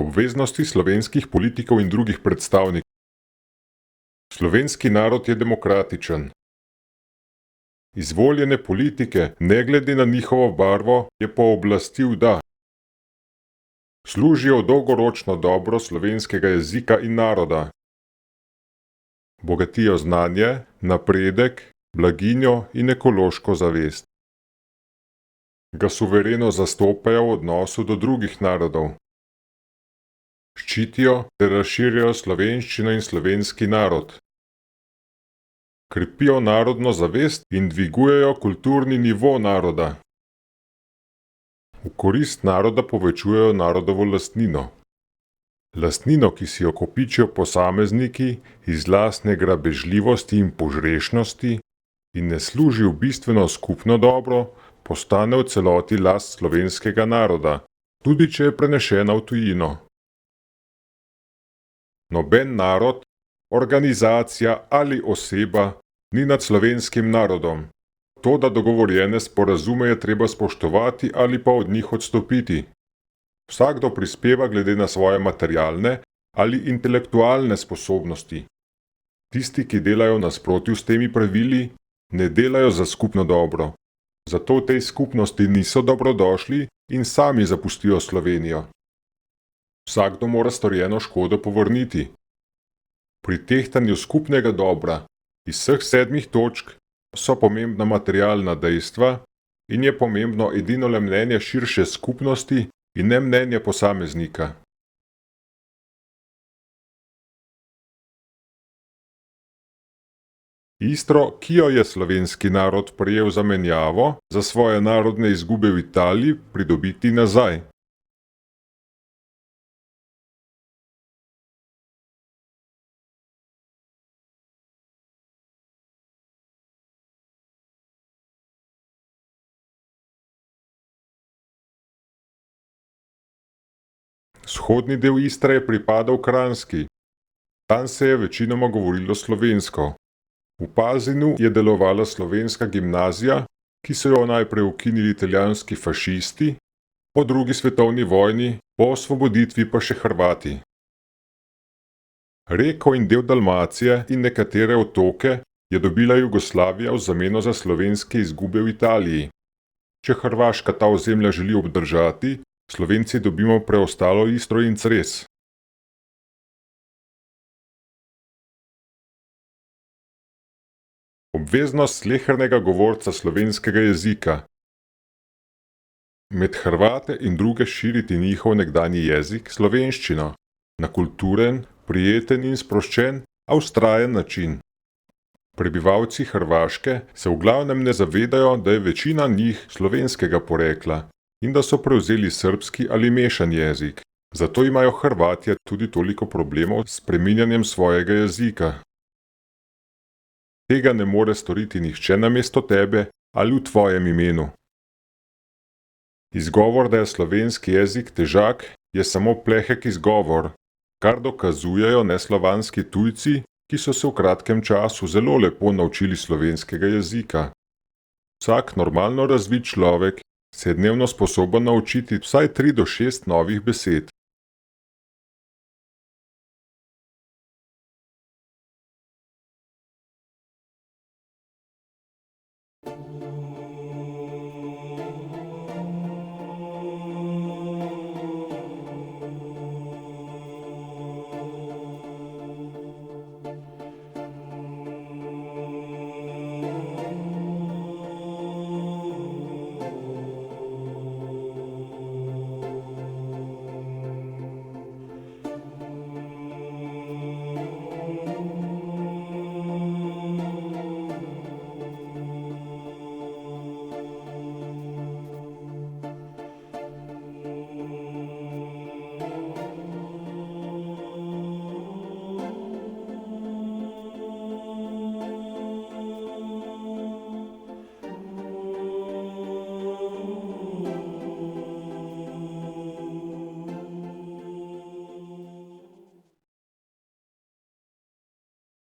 Obveznosti slovenskih politikov in drugih predstavnikov. Slovenski narod je demokratičen. Izvoljene politike, ne glede na njihovo barvo, je pooblastil, da služijo v dolgoročno dobro slovenskega jezika in naroda, bogatijo znanje, napredek, blaginjo in ekološko zavest, ga suvereno zastopajo v odnosu do drugih narodov, ščitijo ter razširjajo slovenščino in slovenski narod, krepijo narodno zavest in dvigujejo kulturni nivo naroda, v korist naroda povečujejo narodovo lastnino. Lastnino, ki si jo kopičijo posamezniki iz lastne grabežljivosti in požrešnosti in ne služi v bistveno skupno dobro, postane v celoti last slovenskega naroda, tudi če je prenešena v tujino. Noben narod, organizacija ali oseba ni nad slovenskim narodom. To, da dogovorjene sporazume je treba spoštovati ali pa od njih odstopiti. Vsakdo prispeva glede na svoje materialne ali intelektualne sposobnosti. Tisti, ki delajo v nasprotju s temi pravili, ne delajo za skupno dobro. Zato v tej skupnosti niso dobrodošli in sami zapustijo Slovenijo. Vsakdo mora storjeno škodo povrniti. Pri tehtanju skupnega dobra iz vseh 7 točk so pomembna materialna dejstva in je pomembno edino le mnenje širše skupnosti in ne mnenje posameznika. Istro, ki jo je slovenski narod prejel za menjavo, za svoje narodne izgube v Italiji pridobiti nazaj. Vzhodni del Istre je pripadal Kranjski. Tam se je večinoma govorilo slovensko. V Pazinu je delovala slovenska gimnazija, ki so jo najprej ukinili italijanski fašisti, po drugi svetovni vojni, po osvoboditvi pa še Hrvati. Reko in del Dalmacije in nekatere otoke je dobila Jugoslavija v zameno za slovenske izgube v Italiji. Če Hrvaška ta ozemlja želi obdržati, Slovenci dobimo preostalo Istro in Cres. Obveznost slehernega govorca slovenskega jezika. Med Hrvate in druge širiti njihov nekdanji jezik, slovenščino, na kulturen, prijeten in sproščen, a vztrajen način. Prebivalci Hrvaške se v glavnem ne zavedajo, da je večina njih slovenskega porekla in da so prevzeli srbski ali mešan jezik. Zato imajo Hrvatje tudi toliko problemov s spreminjanjem svojega jezika. Tega ne more storiti nihče namesto tebe ali v tvojem imenu. Izgovor, da je slovenski jezik težak, je samo plehek izgovor, kar dokazujejo neslovanski tujci, ki so se v kratkem času zelo lepo naučili slovenskega jezika. Vsak normalno razvit človek se je dnevno sposoben naučiti vsaj 3 do 6 novih besed.